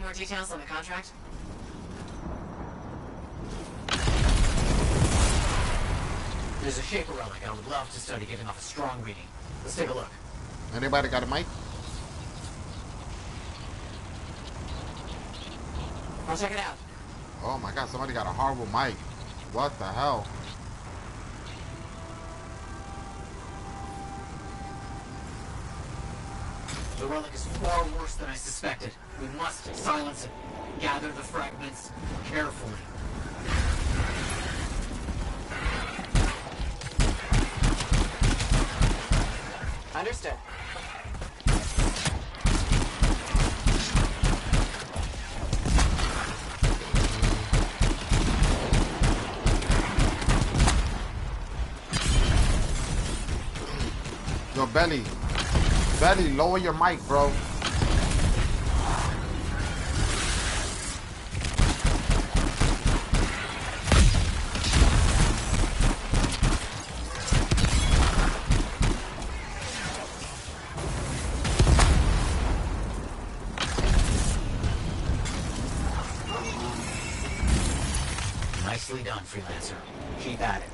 more details on the contract? There's a shaper relic I would love to study giving off a strong reading. Let's take a look. Anybody got a mic? I'll check it out. Oh my god, somebody got a horrible mic. What the hell? The relic is far worse than I suspected. We must silence it. Gather the fragments carefully. Understood. Yo, Belly. Belly, lower your mic, bro. Nicely done, freelancer. Keep at it.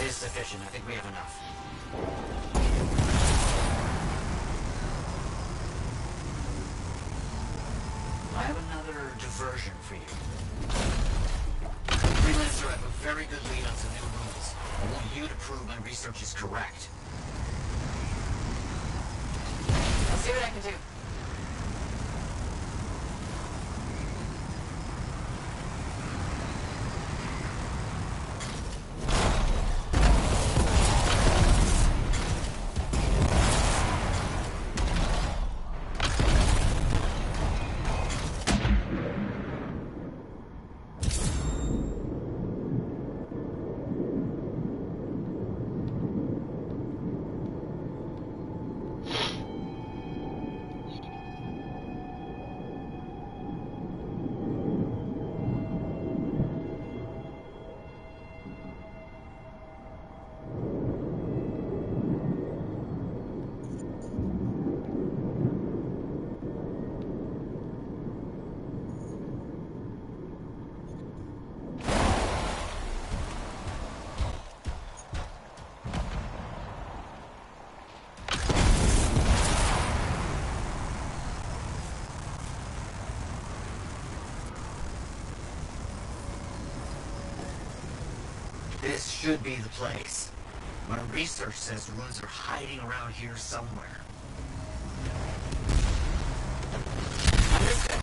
Sufficient. I think we have enough. I have another diversion for you. Freelancer, I have a very good lead on some new rules. I want you to prove my research is correct. I'll see what I can do. This should be the place. My research says ruins are hiding around here somewhere. Understood.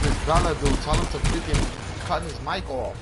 this Bella dude. Tell him to freaking cut his mic off.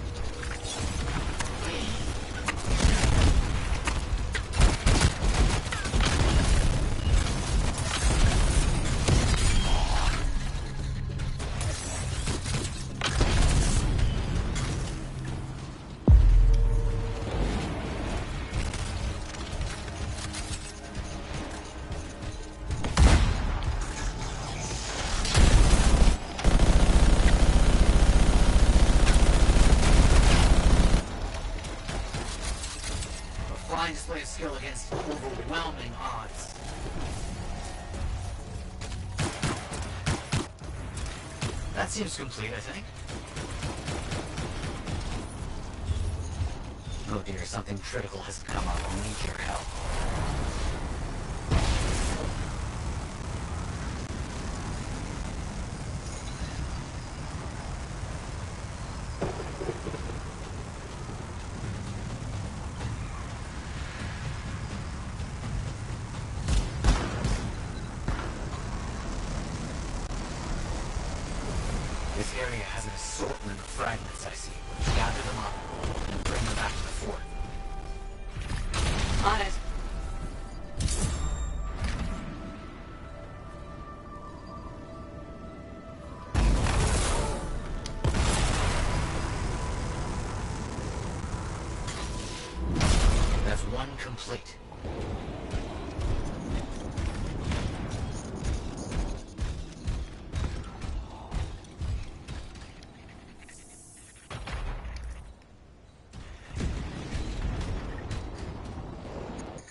Display of skill against overwhelming odds. That seems complete, I think. Oh dear, something critical has come up. I'll need your help. This area has an assortment of fragments, I see. Gather them up and bring them back to the fort. On it. That's one complete.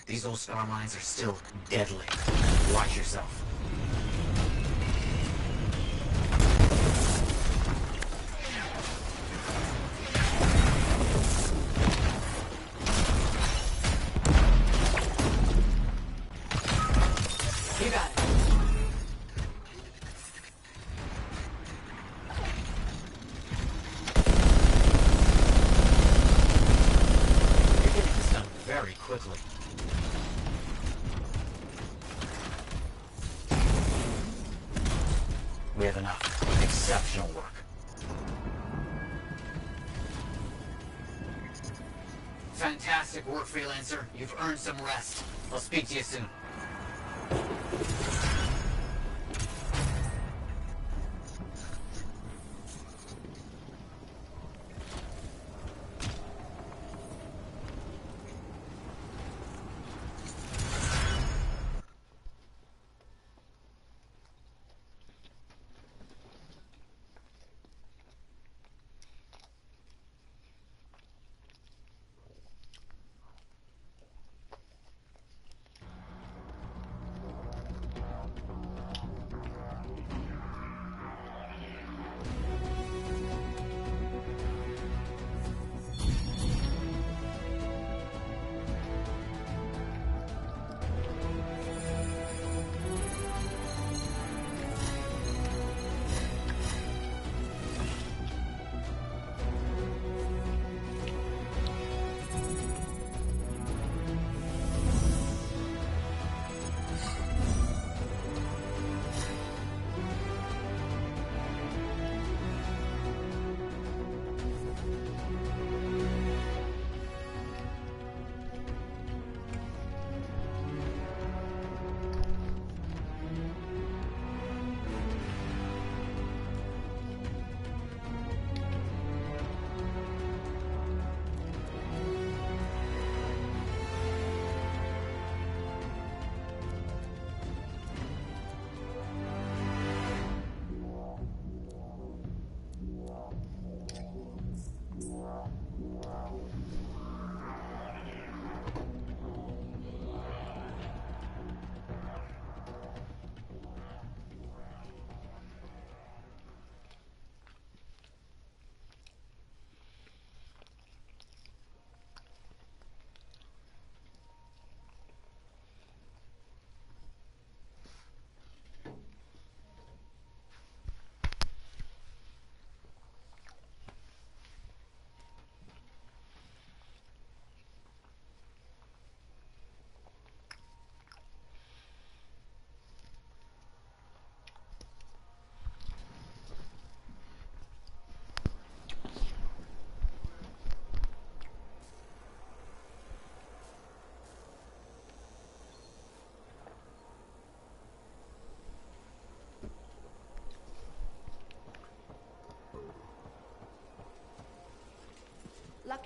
These old star mines are still deadly. Watch yourself. You got it. You're getting this done very quickly. We have enough. Exceptional work. Fantastic work, Freelancer. You've earned some rest. I'll speak to you soon.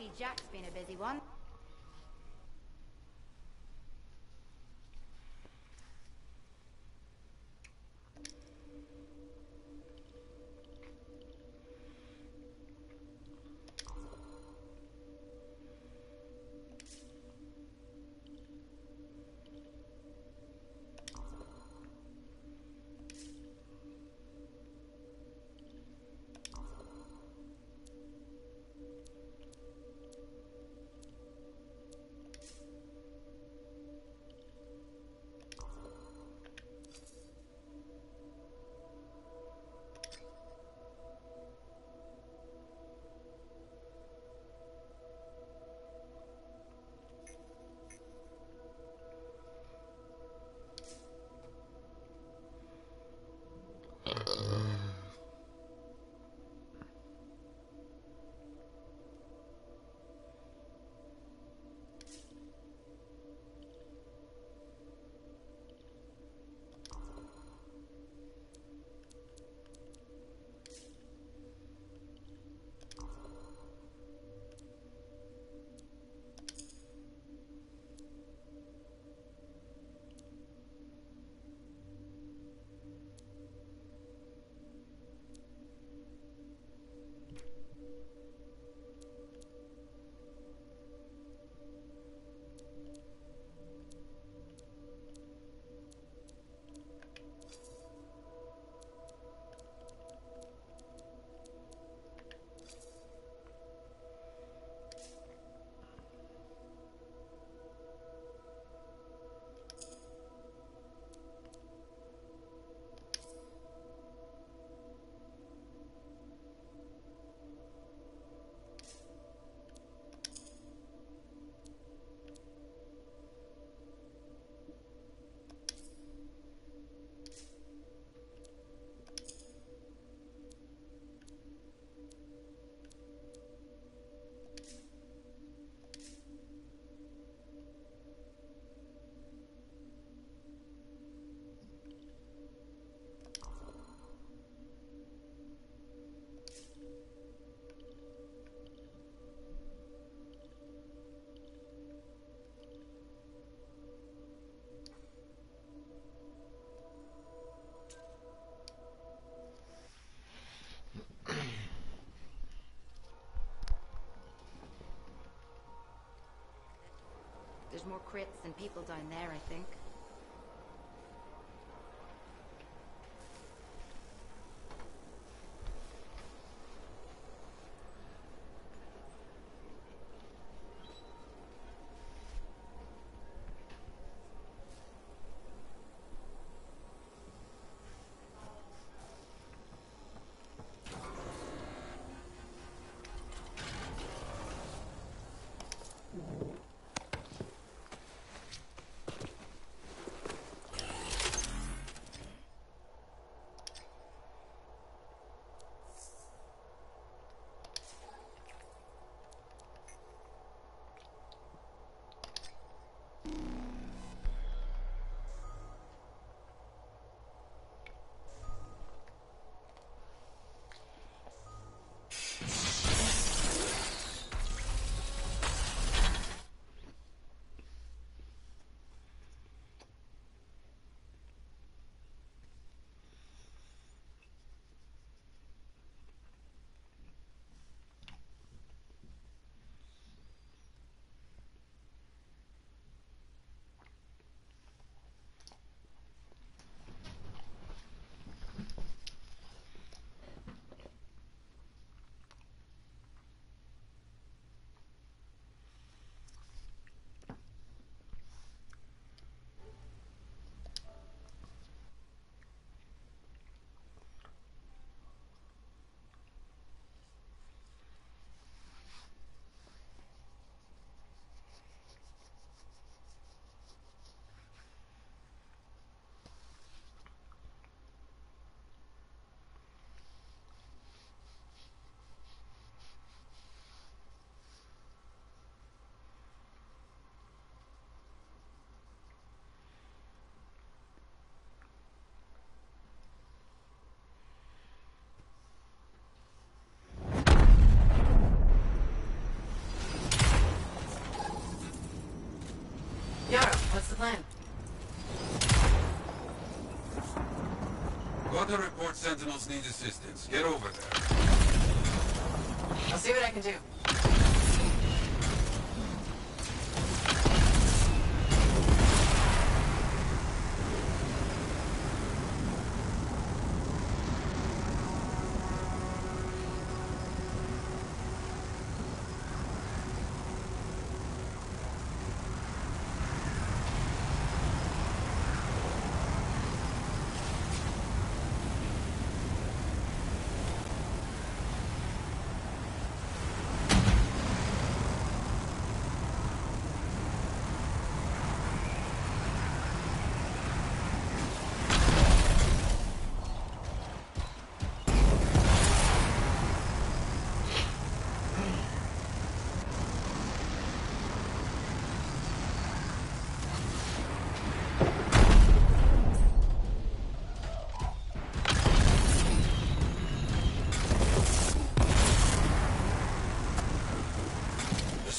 Lucky Jack's been a busy one. There's more crits than people down there, I think. plan? Got a report Sentinels need assistance. Get over there. I'll see what I can do.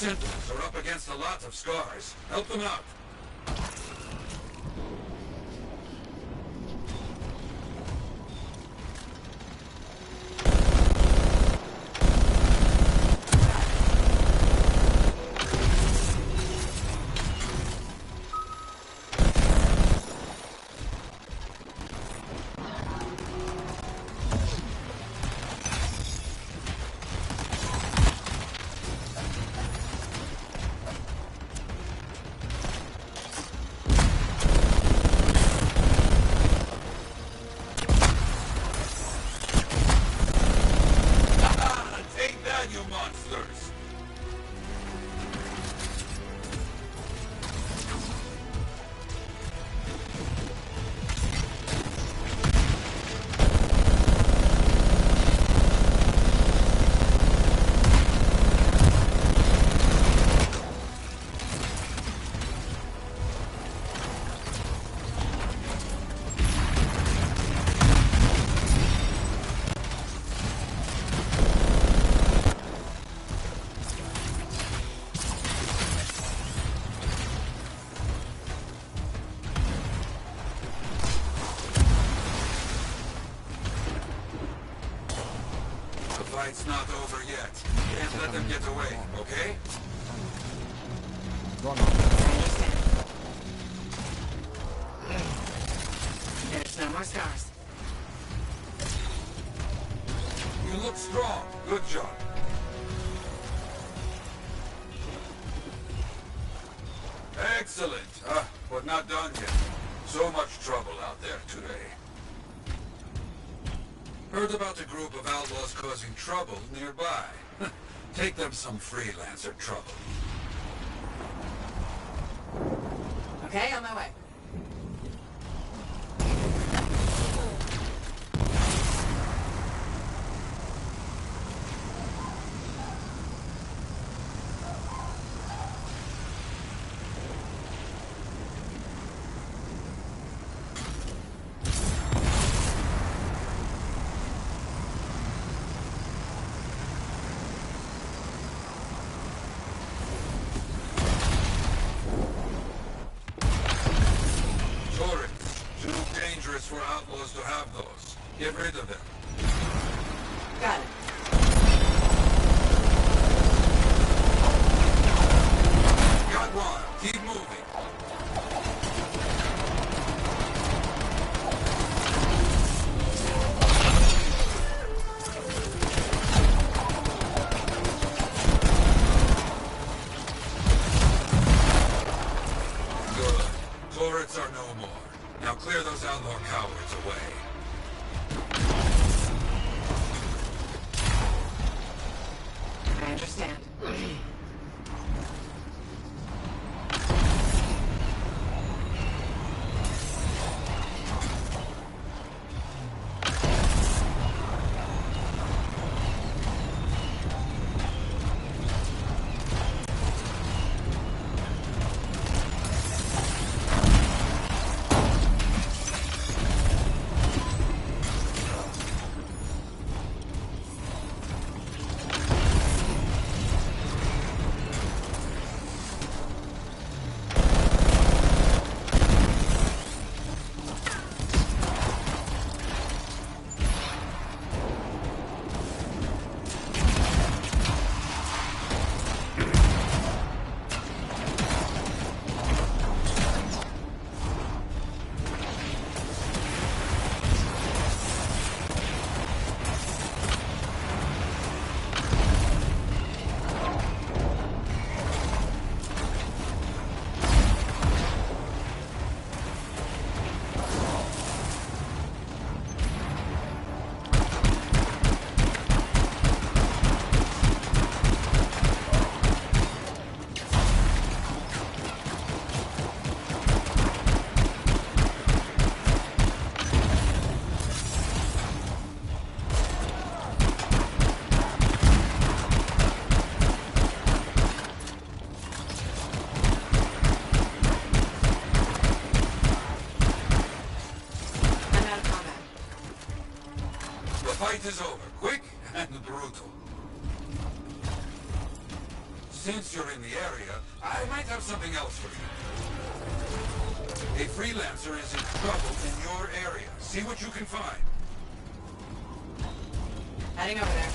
Sentinels are up against a lot of scars. Help them out. It's not over yet. Can't let them get away, okay? Go on. There's no more scars. You look strong. Good job. Excellent. But not done yet. So much trouble out there today. Heard about a group of outlaws causing trouble nearby. Take them some freelancer trouble. Okay, on my way. For outlaws to have those. Get rid of them. Got it. Got one. Keep moving. Good. Turrets are no more. Now clear those outlaw cowards away. I understand. fight is over, quick and brutal. Since you're in the area, I might have something else for you. A freelancer is in trouble in your area. See what you can find. Heading over there.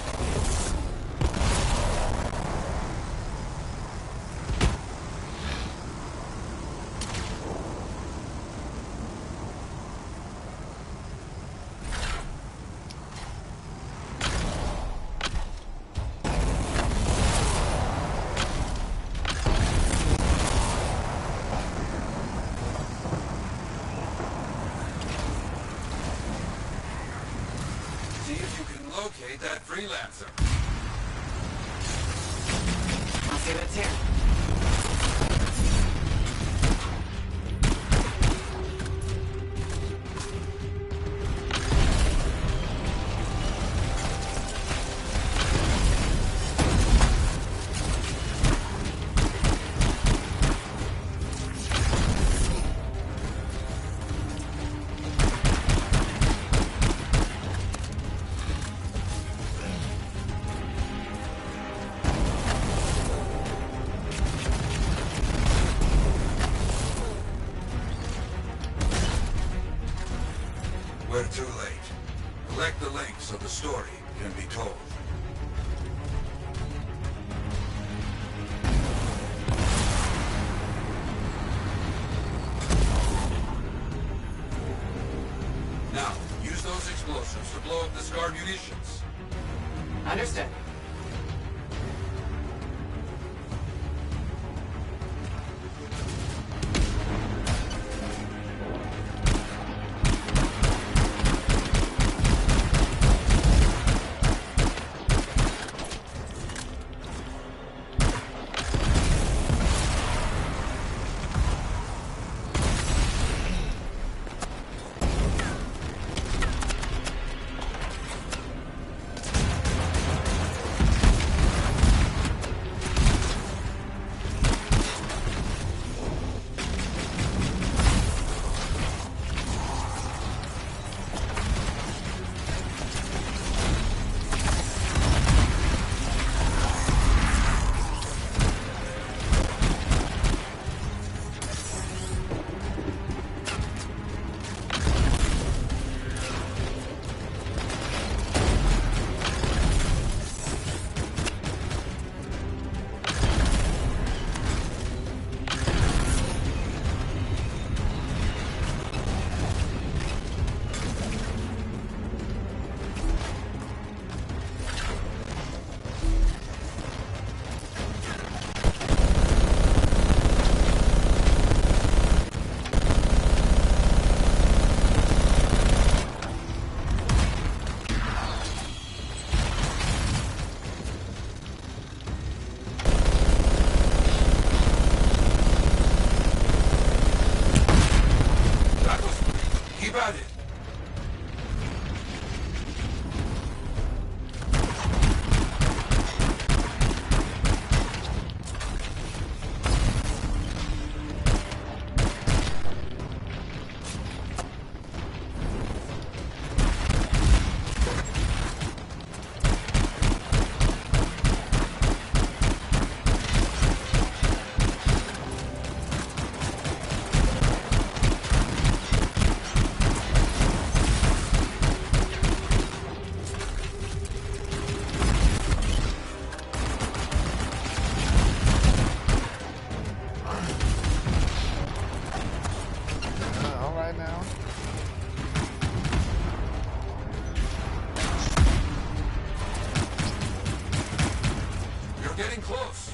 See if you can locate that freelancer. I'll see what's here. We're too late. Collect the link so the story can be told. Now, use those explosives to blow up the SCAR munitions. Understood. That was great. Keep at it. All right now. You're getting close.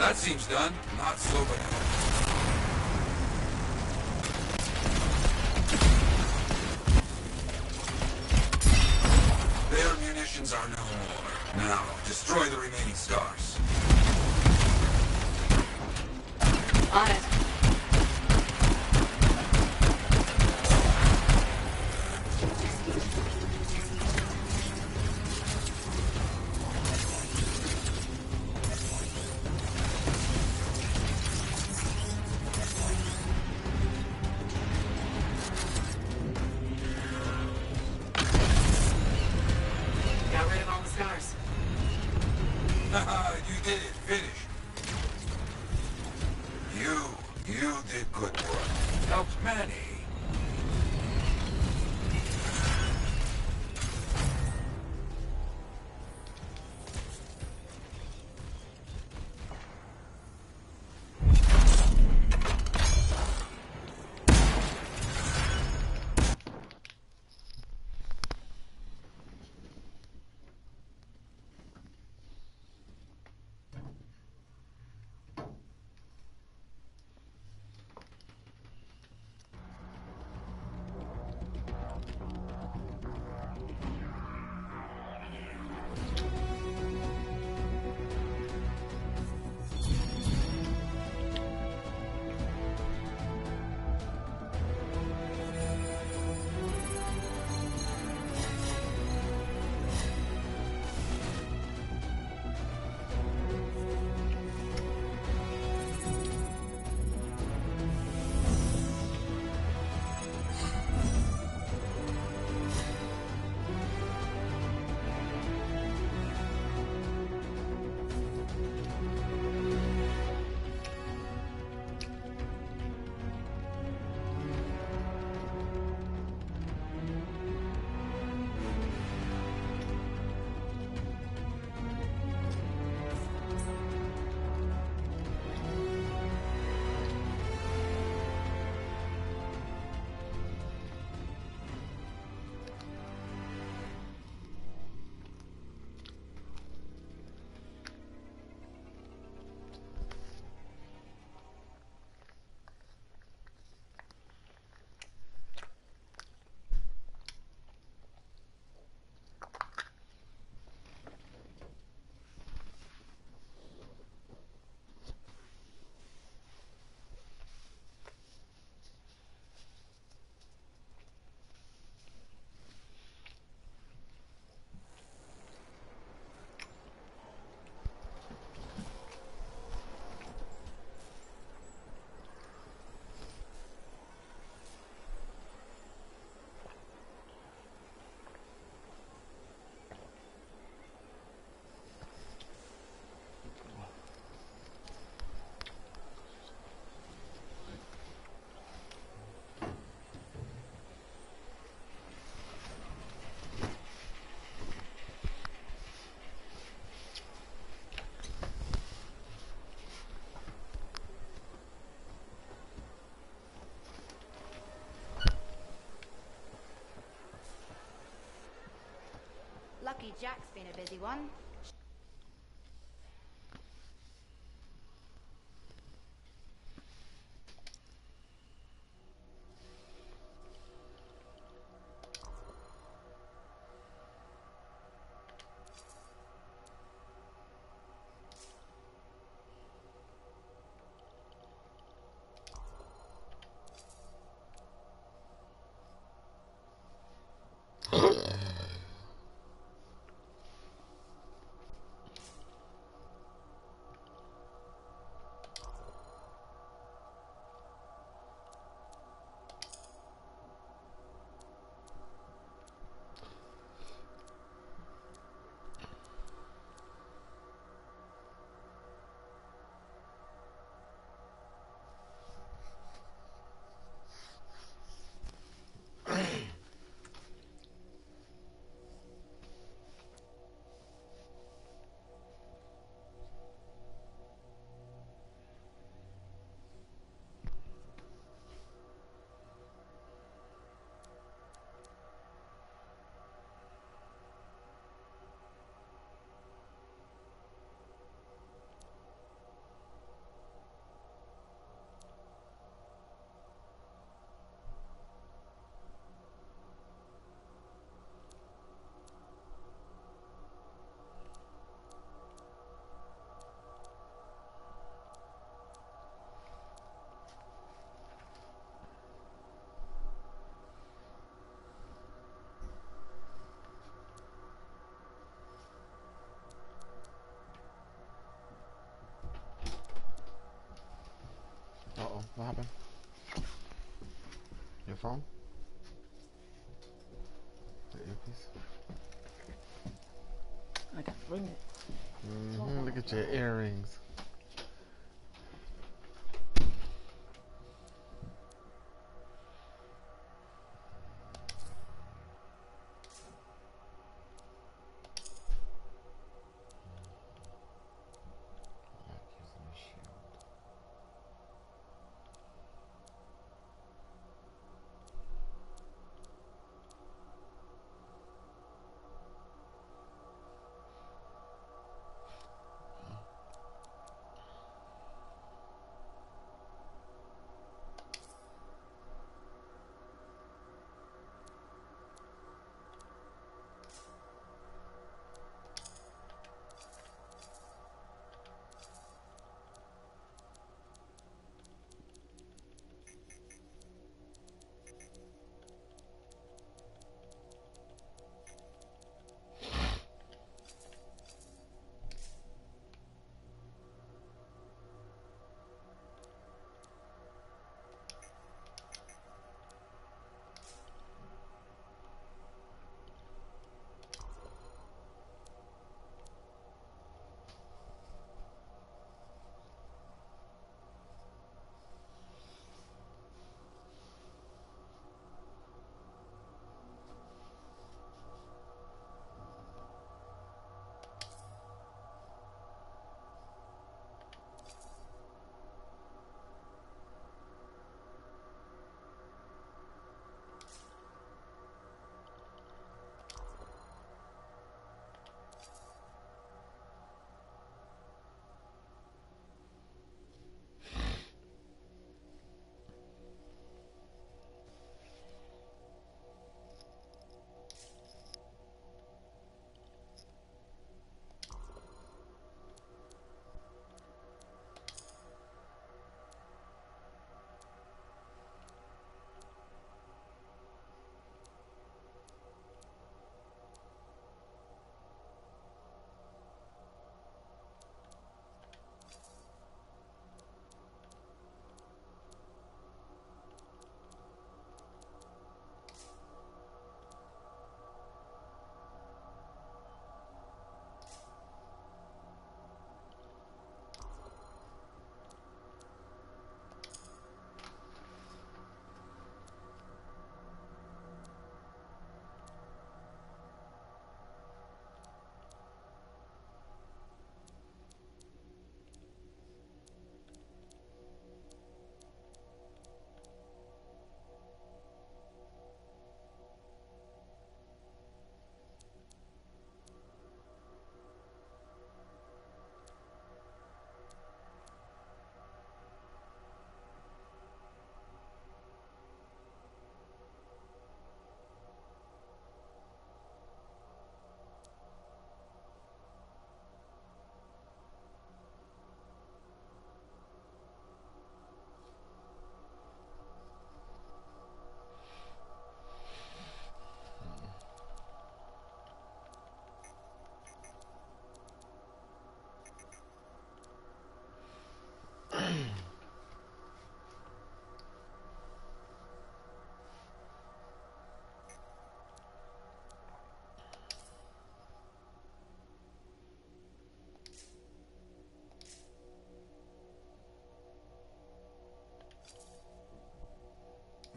That seems done. Not so bad. Their munitions are no more. Now, destroy the remaining scars. On it. Got rid of all the scars. Haha, you did it. Finished. You did good work. Helped many. Lucky Jack's been a busy one. Your phone? The earpiece? I got ring it. Look at your earrings.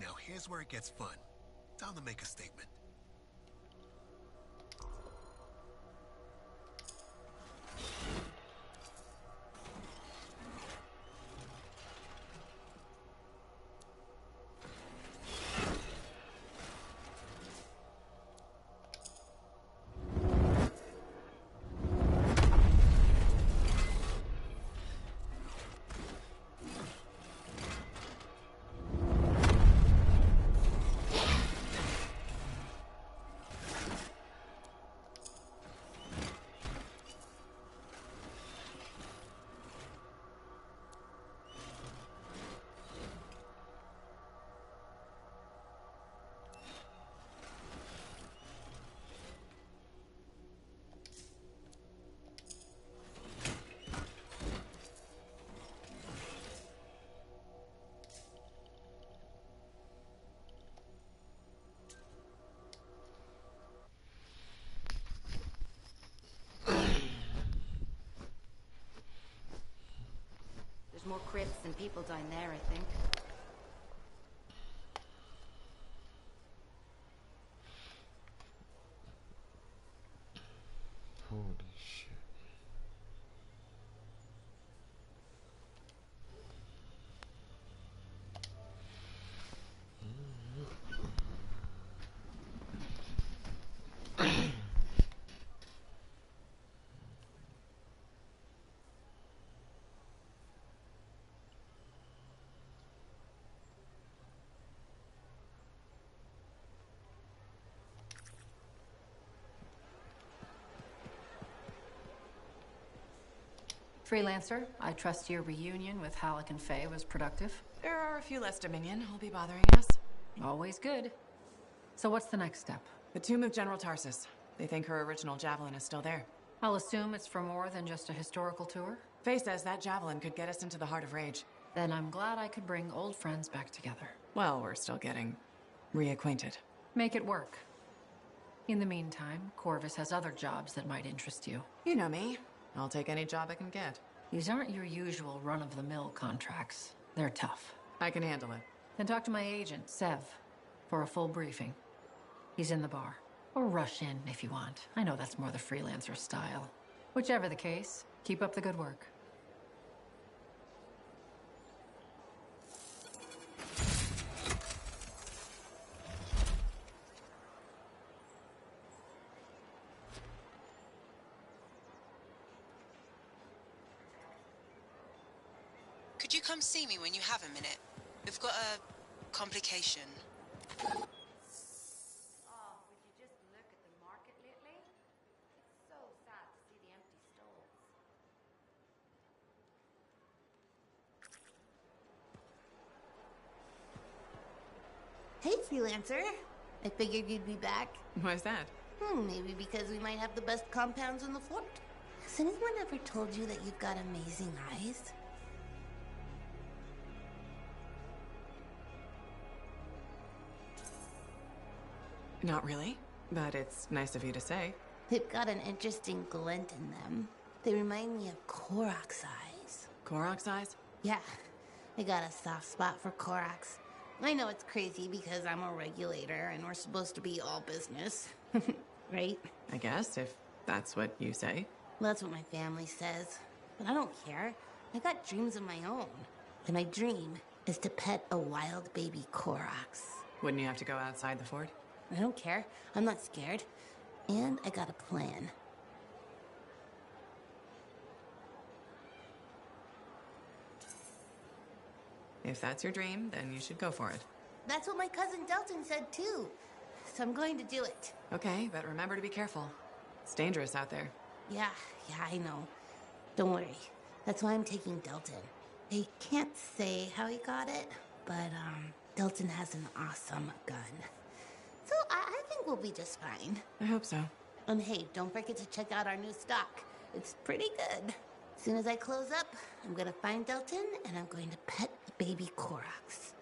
Now here's where it gets fun. Time to make a statement. people down there, I think. Holy shit. Freelancer, I trust your reunion with Halleck and Faye was productive. There are a few less Dominion who'll be bothering us. Always good. So what's the next step? The tomb of General Tarsus. They think her original javelin is still there. I'll assume it's for more than just a historical tour. Faye says that javelin could get us into the heart of Rage. Then I'm glad I could bring old friends back together. Well, we're still getting reacquainted. Make it work. In the meantime, Corvus has other jobs that might interest you. You know me. I'll take any job I can get. These aren't your usual run-of-the-mill contracts. They're tough. I can handle it. Then talk to my agent, Sev, for a full briefing. He's in the bar. Or rush in if you want. I know that's more the freelancer style. Whichever the case, keep up the good work. Could you come see me when you have a minute? We've got a complication. Oh, would you just look at the market lately? It's so sad to see the empty stalls. Hey, freelancer. I figured you'd be back. Why's that? Maybe because we might have the best compounds in the fort. Has anyone ever told you that you've got amazing eyes? Not really, but it's nice of you to say. They've got an interesting glint in them. They remind me of Korok's eyes. Korok's eyes? Yeah, I got a soft spot for Korok's. I know it's crazy because I'm a regulator and we're supposed to be all business. Right? I guess, if that's what you say. Well, that's what my family says. But I don't care. I got dreams of my own. And my dream is to pet a wild baby Korok's. Wouldn't you have to go outside the fort? I don't care. I'm not scared. And I got a plan. If that's your dream, then you should go for it. That's what my cousin Delton said too. So I'm going to do it. Okay, but remember to be careful. It's dangerous out there. Yeah, I know. Don't worry. That's why I'm taking Delton. I can't say how he got it, but Delton has an awesome gun. So I think we'll be just fine. I hope so. And hey, don't forget to check out our new stock. It's pretty good. As soon as I close up, I'm gonna find Delton and I'm going to pet the baby Korok's.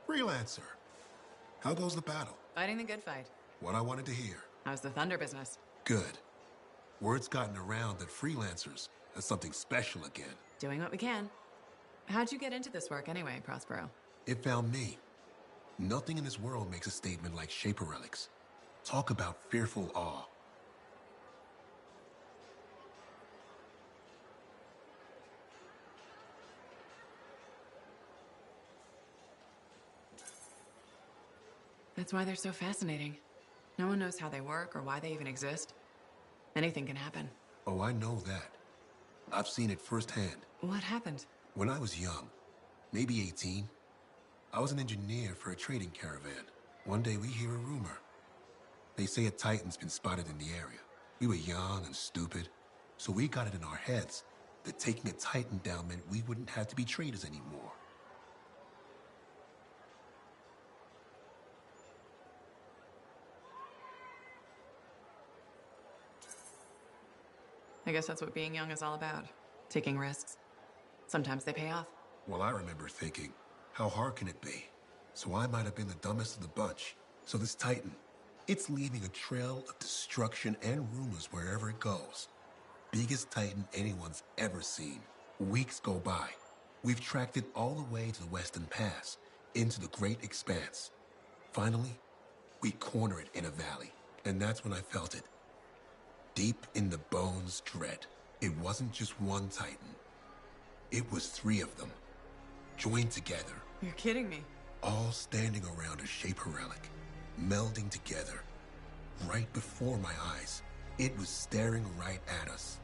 Freelancer. How goes the battle? Fighting the good fight. What I wanted to hear. How's the thunder business? Good. Word's gotten around that freelancers are something special again. Doing what we can. How'd you get into this work anyway, Prospero? It found me. Nothing in this world makes a statement like Shaper relics. Talk about fearful awe. That's why they're so fascinating. No one knows how they work or why they even exist. Anything can happen. Oh, I know that. I've seen it firsthand. What happened? When I was young, maybe 18, I was an engineer for a trading caravan. One day we hear a rumor. They say a Titan's been spotted in the area. We were young and stupid, so we got it in our heads that taking a Titan down meant we wouldn't have to be traders anymore. I guess that's what being young is all about. Taking risks. Sometimes they pay off. Well, I remember thinking, how hard can it be? So I might have been the dumbest of the bunch. So this Titan, it's leaving a trail of destruction and rumors wherever it goes. Biggest Titan anyone's ever seen. Weeks go by. We've tracked it all the way to the Western Pass, into the Great Expanse. Finally, we corner it in a valley, and that's when I felt it. Deep in the bones dread. It wasn't just one Titan. It was 3 of them, joined together. You're kidding me. All standing around a Shaper relic, melding together. Right before my eyes, it was staring right at us.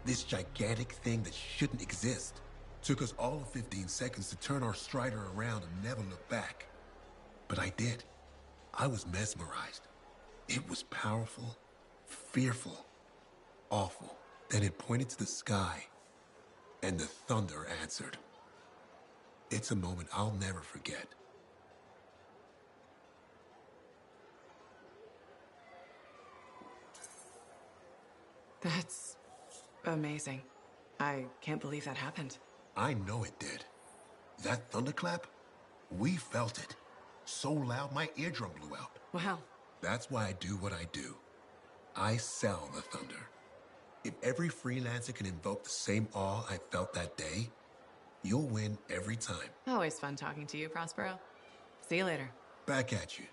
This gigantic thing that shouldn't exist. Took us all of 15 seconds to turn our Strider around and never look back. But I did. I was mesmerized. It was powerful, fearful, awful. Then it pointed to the sky, and the thunder answered. It's a moment I'll never forget. That's amazing. I can't believe that happened. I know it did. That thunderclap, we felt it. So loud my eardrum blew out. Wow. That's why I do what I do. I sell the thunder. If every freelancer can invoke the same awe I felt that day, you'll win every time. Always fun talking to you, Prospero. See you later. Back at you.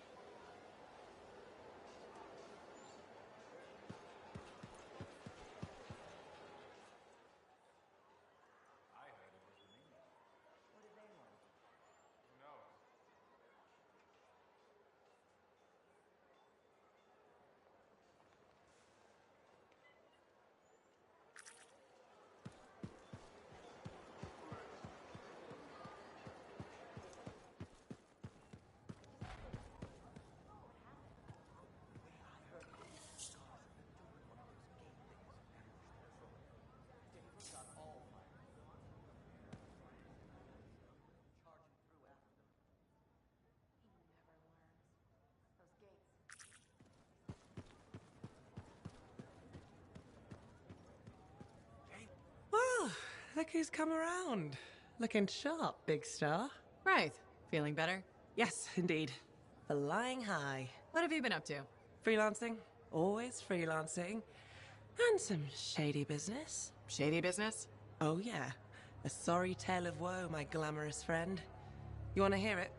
Well, look who's come around. Looking sharp, big star. Right. Feeling better? Yes, indeed. Flying high. What have you been up to? Freelancing. Always freelancing. And some shady business. Shady business? Oh, yeah. A sorry tale of woe, my glamorous friend. You want to hear it?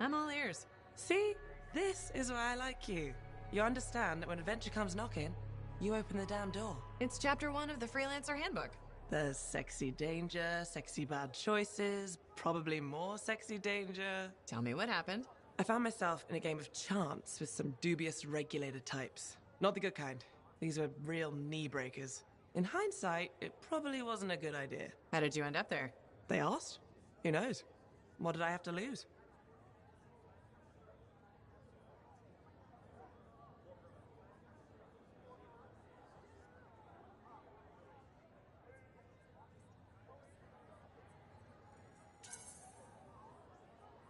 I'm all ears. See? This is why I like you. You understand that when adventure comes knocking, you open the damn door. It's chapter 1 of the Freelancer Handbook. There's sexy danger, sexy bad choices, probably more sexy danger. Tell me what happened. I found myself in a game of chance with some dubious regulated types. Not the good kind. These were real knee breakers. In hindsight, it probably wasn't a good idea. How did you end up there? They asked. Who knows? What did I have to lose?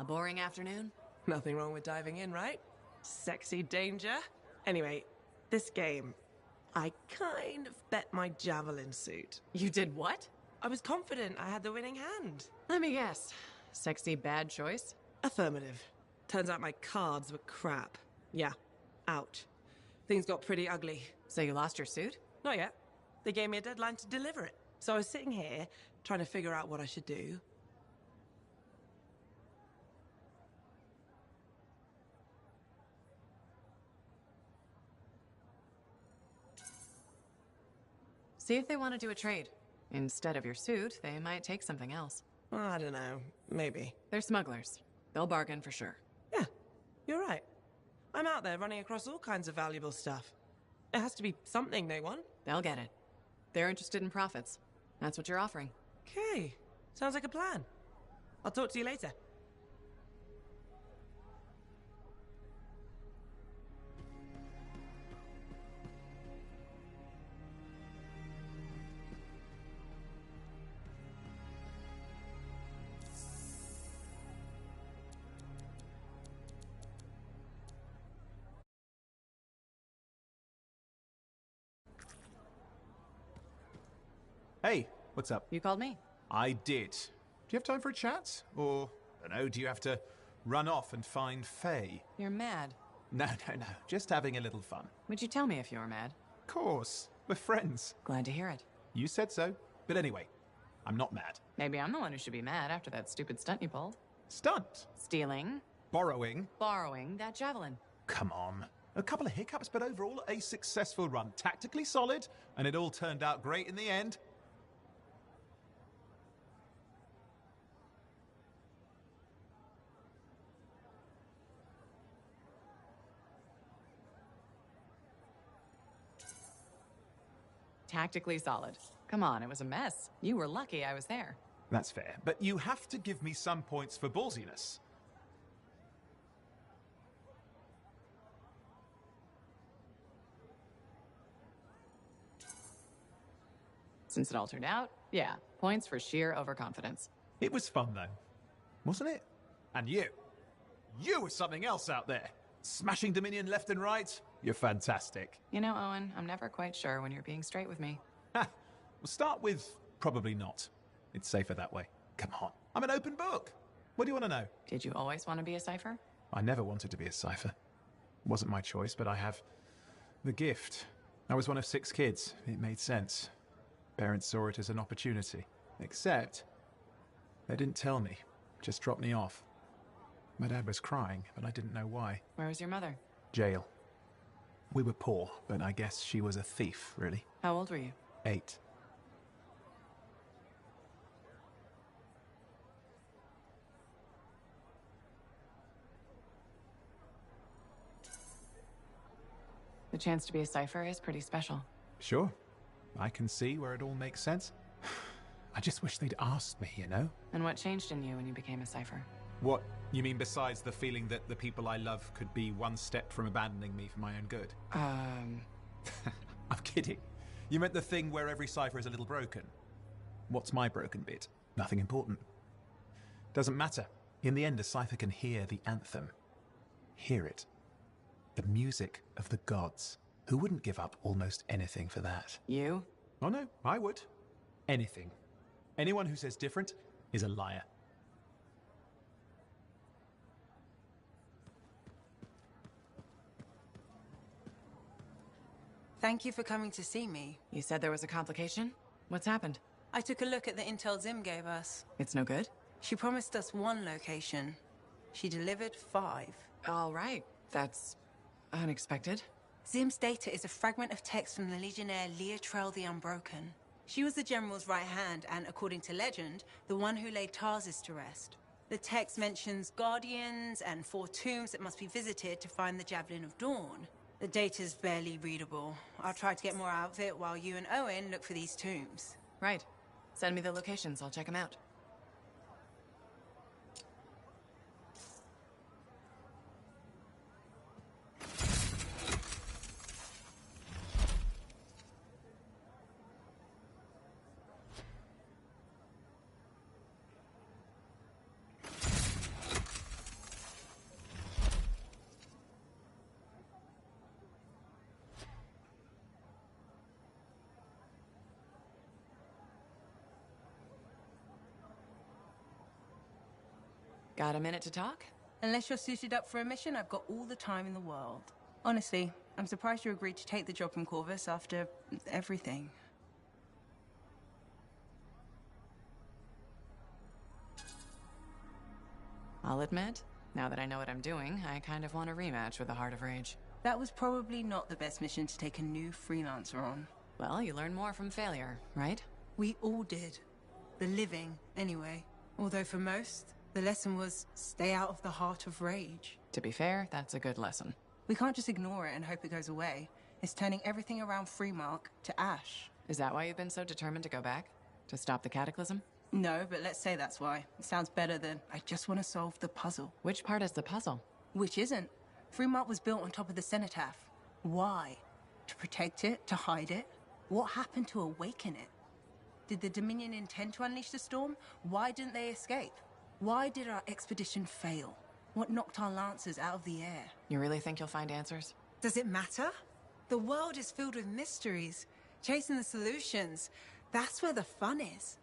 A boring afternoon? Nothing wrong with diving in, right? Sexy danger. Anyway, this game, I kind of bet my javelin suit. You did what? I was confident I had the winning hand. Let me guess. Sexy bad choice? Affirmative. Turns out my cards were crap. Yeah, out. Things got pretty ugly. So you lost your suit? Not yet. They gave me a deadline to deliver it. So I was sitting here, trying to figure out what I should do. See if they want to do a trade. Instead of your suit, they might take something else. I don't know. Maybe. They're smugglers. They'll bargain for sure. Yeah, you're right. I'm out there running across all kinds of valuable stuff. It has to be something they want. They'll get it. They're interested in profits. That's what you're offering. Okay. Sounds like a plan. I'll talk to you later. Hey, what's up? You called me? I did. Do you have time for a chat? Or, I don't know, do you have to run off and find Faye? You're mad. No, just having a little fun. Would you tell me if you were mad? Of course, we're friends. Glad to hear it. You said so. But anyway, I'm not mad. Maybe I'm the one who should be mad after that stupid stunt you pulled. Stunt? Stealing. Borrowing? Borrowing that javelin. Come on. A couple of hiccups, but overall a successful run. Tactically solid, and it all turned out great in the end. Tactically solid. Come on, it was a mess. You were lucky I was there. That's fair, but you have to give me some points for ballsiness. Since it all turned out, yeah, points for sheer overconfidence. It was fun, though. Wasn't it? And you. You were something else out there. Smashing Dominion left and right. You're fantastic. You know, Owen, I'm never quite sure when you're being straight with me. Ha! We'll start with probably not. It's safer that way. Come on. I'm an open book. What do you want to know? Did you always want to be a cipher? I never wanted to be a cipher. It wasn't my choice, but I have the gift. I was one of 6 kids. It made sense. Parents saw it as an opportunity. Except, they didn't tell me. Just dropped me off. My dad was crying, but I didn't know why. Where was your mother? Jail. We were poor, but I guess she was a thief, really. How old were you? 8. The chance to be a cipher is pretty special. Sure. I can see where it all makes sense. I just wish they'd asked me, you know? And what changed in you when you became a cipher? What? You mean besides the feeling that the people I love could be one step from abandoning me for my own good? I'm kidding. You meant the thing where every cipher is a little broken. What's my broken bit? Nothing important. Doesn't matter. In the end, a cipher can hear the anthem. Hear it. The music of the gods. Who wouldn't give up almost anything for that? You? Oh no, I would. Anything. Anyone who says different is a liar. Thank you for coming to see me. You said there was a complication? What's happened? I took a look at the intel Zim gave us. It's no good? She promised us 1 location. She delivered 5. All right. That's unexpected. Zim's data is a fragment of text from the Legionnaire Leotrel the Unbroken. She was the General's right hand and, according to legend, the one who laid Tarsus to rest. The text mentions guardians and 4 tombs that must be visited to find the Javelin of Dawn. The data's barely readable. I'll try to get more out of it while you and Owen look for these tombs. Right. Send me the locations. I'll check them out. Got a minute to talk? Unless you're suited up for a mission, I've got all the time in the world. Honestly, I'm surprised you agreed to take the job from Corvus after everything. I'll admit, now that I know what I'm doing, I kind of want a rematch with the Heart of Rage. That was probably not the best mission to take a new freelancer on. Well, you learn more from failure, right? We all did. The living, anyway. Although for most, the lesson was stay out of the Heart of Rage. To be fair, that's a good lesson. We can't just ignore it and hope it goes away. It's turning everything around Freemark to ash. Is that why you've been so determined to go back? To stop the cataclysm? No, but let's say that's why. It sounds better than, I just want to solve the puzzle. Which part is the puzzle? Which isn't. Freemark was built on top of the cenotaph. Why? To protect it? To hide it? What happened to awaken it? Did the Dominion intend to unleash the storm? Why didn't they escape? Why did our expedition fail? What knocked our lancers out of the air? You really think you'll find answers? Does it matter? The world is filled with mysteries. Chasing the solutions, that's where the fun is.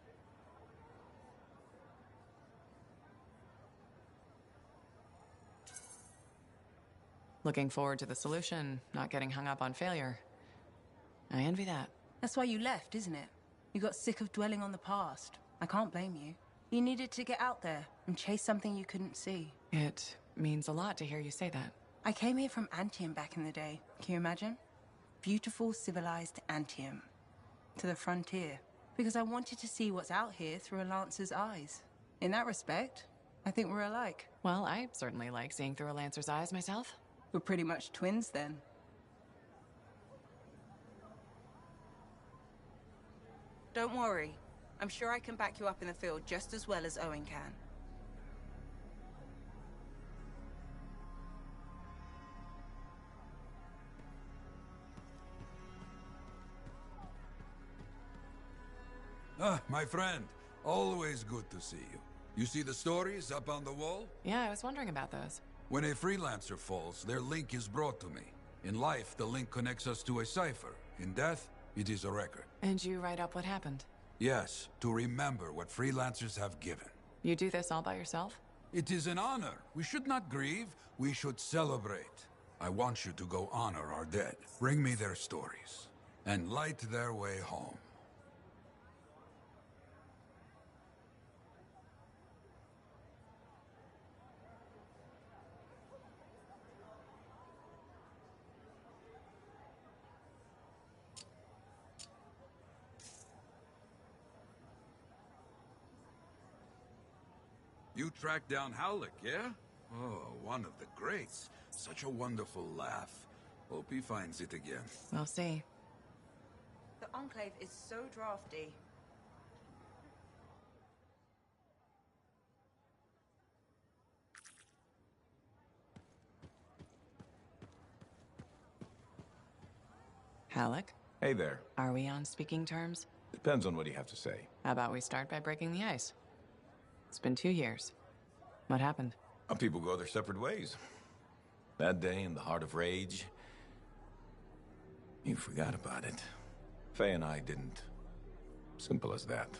Looking forward to the solution, not getting hung up on failure. I envy that. That's why you left, isn't it? You got sick of dwelling on the past. I can't blame you. You needed to get out there and chase something you couldn't see. It means a lot to hear you say that. I came here from Antium back in the day. Can you imagine? Beautiful, civilized Antium. To the frontier. Because I wanted to see what's out here through a Lancer's eyes. In that respect, I think we're alike. Well, I certainly like seeing through a Lancer's eyes myself. We're pretty much twins then. Don't worry. I'm sure I can back you up in the field just as well as Owen can. Ah, my friend. Always good to see you. You see the stories up on the wall? Yeah, I was wondering about those. When a freelancer falls, their link is brought to me. In life, the link connects us to a cipher. In death, it is a record. And you write up what happened? Yes, to remember what freelancers have given. You do this all by yourself? It is an honor. We should not grieve, we should celebrate. I want you to go honor our dead. Bring me their stories, and light their way home. You tracked down Howlick, yeah? Oh, one of the greats. Such a wonderful laugh. Hope he finds it again. We'll see. The Enclave is so drafty. Halleck? Hey there. Are we on speaking terms? Depends on what you have to say. How about we start by breaking the ice? It's been 2 years. What happened? People go their separate ways. That day in the Heart of Rage, you forgot about it. Faye and I didn't. Simple as that.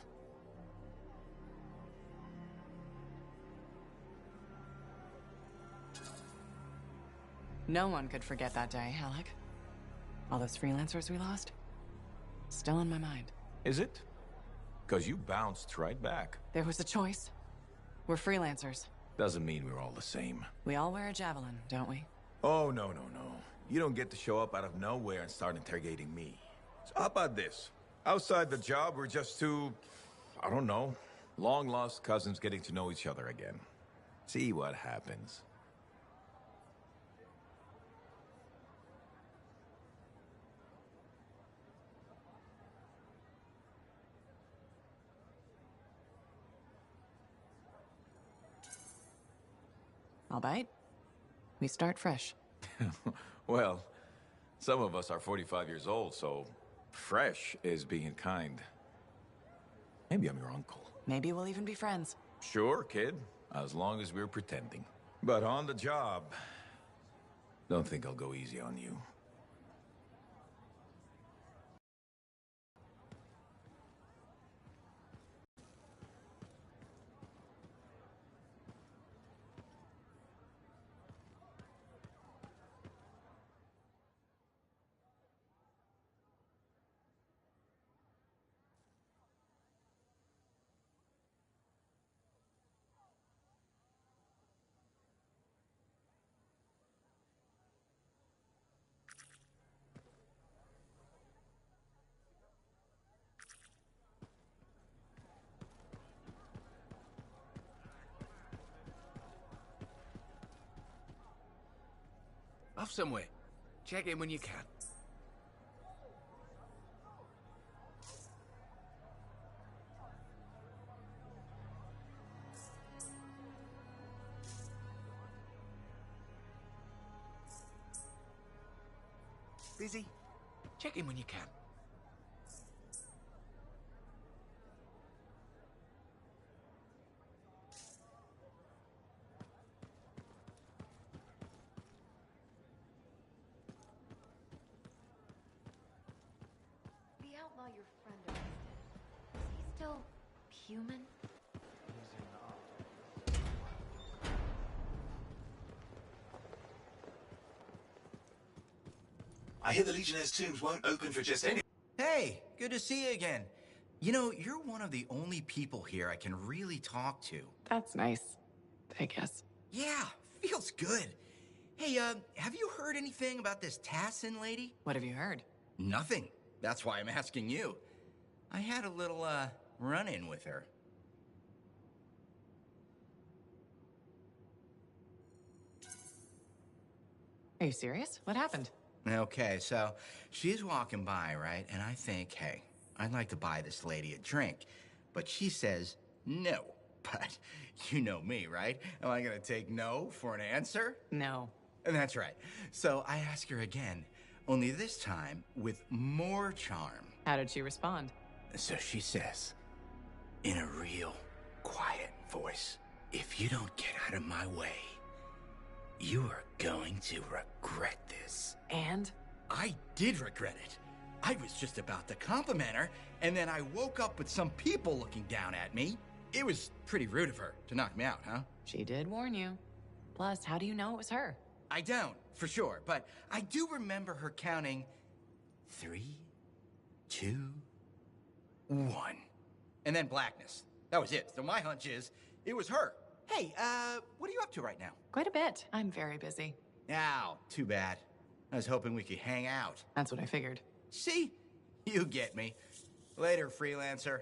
No one could forget that day, Halleck. All those freelancers we lost? Still in my mind. Is it? Because you bounced right back. There was a choice. We're freelancers. Doesn't mean we're all the same. We all wear a javelin, don't we? Oh, no. You don't get to show up out of nowhere and start interrogating me. So how about this? Outside the job, we're just two, I don't know, long-lost cousins getting to know each other again. See what happens. I'll bite. We start fresh. Well, some of us are 45 years old, so fresh is being kind. Maybe I'm your uncle. Maybe we'll even be friends. Sure, kid, as long as we're pretending. But on the job, don't think I'll go easy on you. Off somewhere. Check in when you can. Busy? Check in when you can. The outlaw your friend arrested. Is he still human? I hear the Legionnaire's tombs won't open for just any... Hey, good to see you again. You know, you're one of the only people here I can really talk to. That's nice, I guess. Yeah, feels good. Hey, have you heard anything about this Tassin lady? What have you heard? Nothing. That's why I'm asking you. I had a little, run-in with her. Are you serious? What happened? Okay, so she's walking by, right? And I think, hey, I'd like to buy this lady a drink. But she says no. But you know me, right? Am I gonna take no for an answer? No. And that's right. So I ask her again, only this time with more charm. How did she respond? So she says, in a real quiet voice, if you don't get out of my way, you are going to regret this. And? I did regret it. I was just about to compliment her, and then I woke up with some people looking down at me. It was pretty rude of her to knock me out, huh? She did warn you. Plus, how do you know it was her? I don't, for sure, but I do remember her counting 3, 2, 1. And then blackness. That was it. So my hunch is, it was her. Hey, what are you up to right now? Quite a bit. I'm very busy. Ow, too bad. I was hoping we could hang out. That's what I figured. See? You get me. Later, freelancer.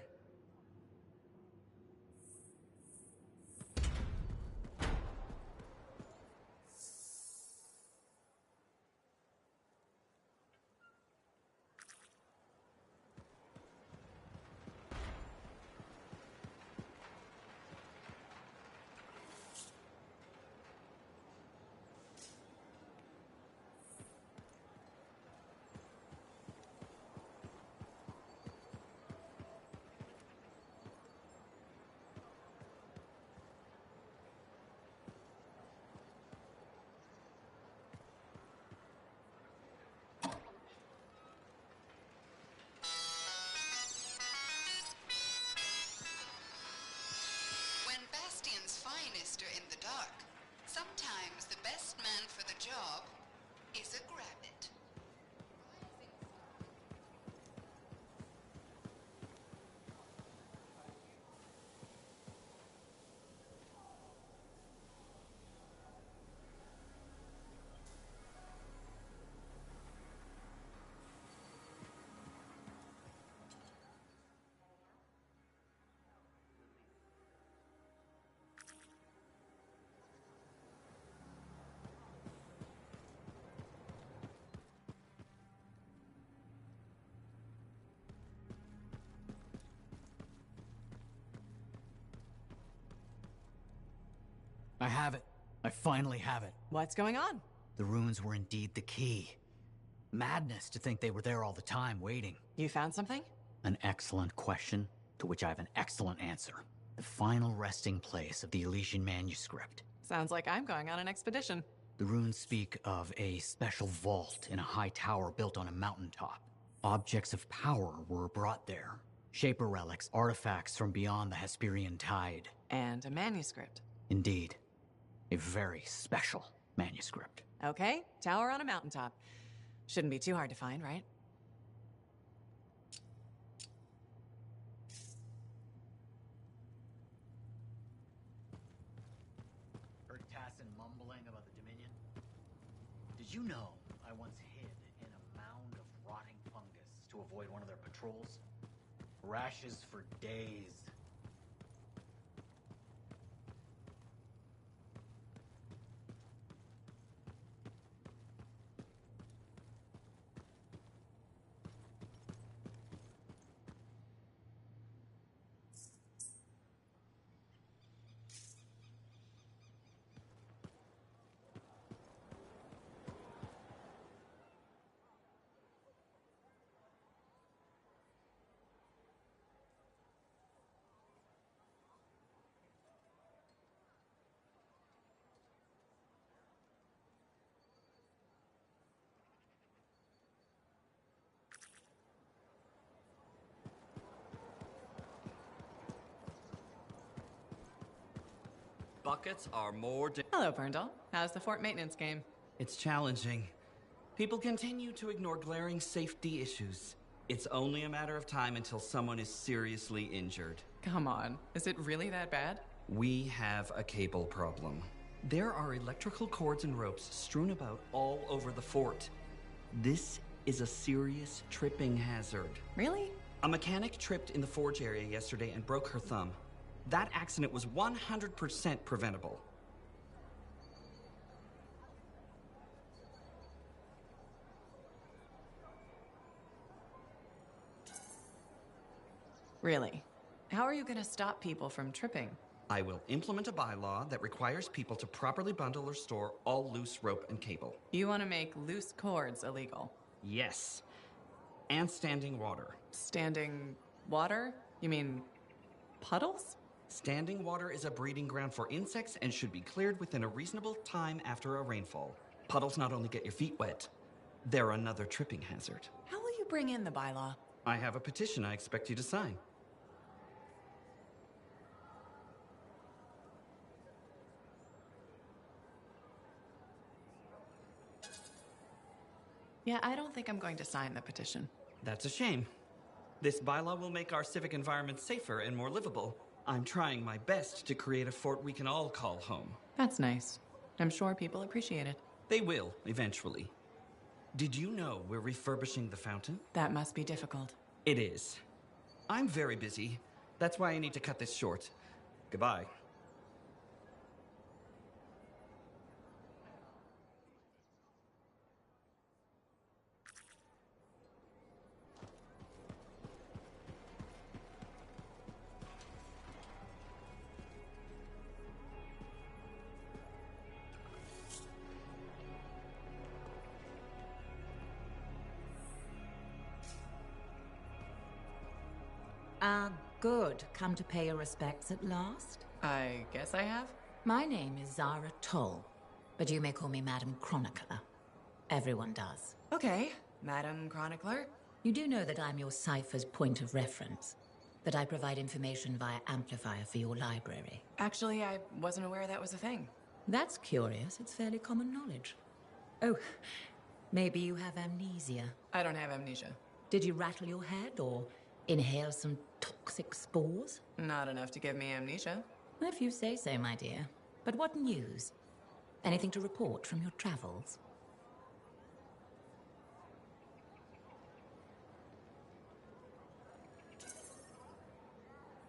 When Bastion's finest are in the dark, sometimes the best man for the job is a grabbit. I have it. I finally have it. What's going on? The runes were indeed the key. Madness to think they were there all the time, waiting. You found something? An excellent question, to which I have an excellent answer. The final resting place of the Elysian manuscript. Sounds like I'm going on an expedition. The runes speak of a special vault in a high tower built on a mountaintop. Objects of power were brought there. Shaper relics, artifacts from beyond the Hesperian tide. And a manuscript. Indeed. A very special manuscript. Okay, tower on a mountaintop. Shouldn't be too hard to find, right? Heard Tassin mumbling about the Dominion? Did you know I once hid in a mound of rotting fungus to avoid one of their patrols? Rashes for days. buckets are more... Hello, Berndal. How's the fort maintenance game? It's challenging. People continue to ignore glaring safety issues. It's only a matter of time until someone is seriously injured. Come on. Is it really that bad? We have a cable problem. There are electrical cords and ropes strewn about all over the fort. This is a serious tripping hazard. Really? A mechanic tripped in the forge area yesterday and broke her thumb. That accident was 100% preventable. Really? How are you going to stop people from tripping? I will implement a bylaw that requires people to properly bundle or store all loose rope and cable. You want to make loose cords illegal? Yes. And standing water. Standing water? You mean puddles? Standing water is a breeding ground for insects and should be cleared within a reasonable time after a rainfall. Puddles not only get your feet wet, they're another tripping hazard. How will you bring in the bylaw? I have a petition I expect you to sign. Yeah, I don't think I'm going to sign the petition. That's a shame. This bylaw will make our civic environment safer and more livable. I'm trying my best to create a fort we can all call home. That's nice. I'm sure people appreciate it. They will, eventually. Did you know we're refurbishing the fountain? That must be difficult. It is. I'm very busy. That's why I need to cut this short. Goodbye. Good. Come to pay your respects at last? I guess I have. My name is Zara Toll, but you may call me Madam Chronicler. Everyone does. Okay, Madam Chronicler. You do know that I'm your cipher's point of reference, that I provide information via amplifier for your library. Actually, I wasn't aware that was a thing. That's curious. It's fairly common knowledge. Oh, maybe you have amnesia. I don't have amnesia. Did you rattle your head or inhale some toxic spores? Not enough to give me amnesia. If you say so, my dear. But what news? Anything to report from your travels?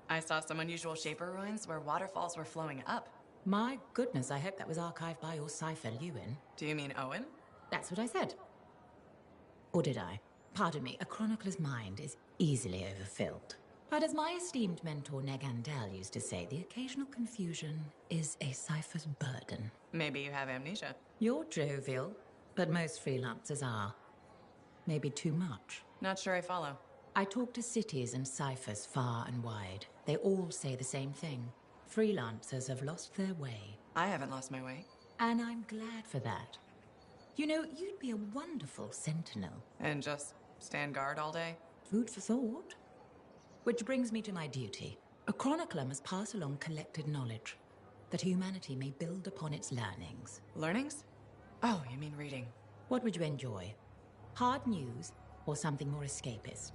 I saw some unusual Shaper ruins where waterfalls were flowing up. My goodness, I hope that was archived by your cipher, Lewin. Do you mean Owen? That's what I said. Or did I? Pardon me, a chronicler's mind is easily overfilled. But as my esteemed mentor Negandel used to say, the occasional confusion is a cipher's burden. Maybe you have amnesia. You're jovial, but most freelancers are. Maybe too much. Not sure I follow. I talk to cities and ciphers far and wide. They all say the same thing. Freelancers have lost their way. I haven't lost my way. And I'm glad for that. You know, you'd be a wonderful sentinel. And just stand guard all day? Food for thought. Which brings me to my duty. A chronicler must pass along collected knowledge, that humanity may build upon its learnings. Learnings? Oh, you mean reading. What would you enjoy? Hard news or something more escapist?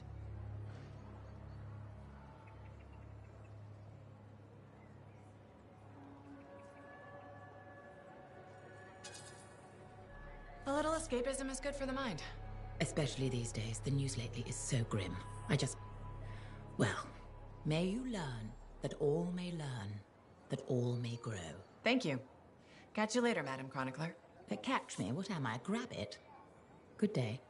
A little escapism is good for the mind. Especially these days, the news lately is so grim. Well, may you learn that all may learn, that all may grow. Thank you. Catch you later, Madam Chronicler. Catch me? What am I, a grabbit? Good day.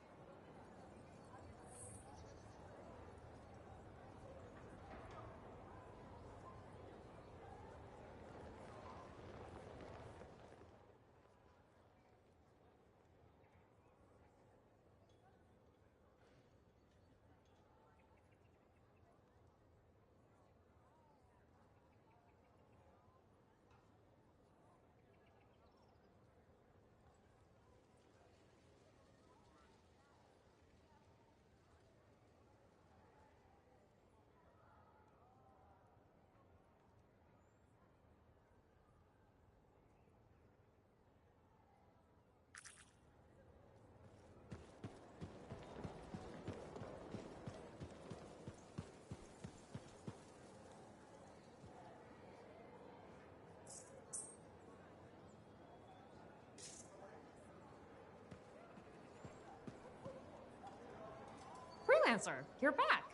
freelancer, you're back.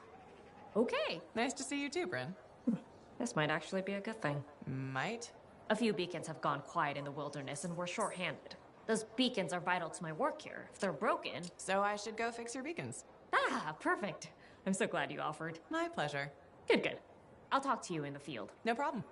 Okay. Nice to see you too, Bryn. This might actually be a good thing. Might? A few beacons have gone quiet in the wilderness and we're short-handed. Those beacons are vital to my work here. If they're broken... So I should go fix your beacons. Ah, perfect. I'm so glad you offered. My pleasure. Good, good. I'll talk to you in the field. No problem.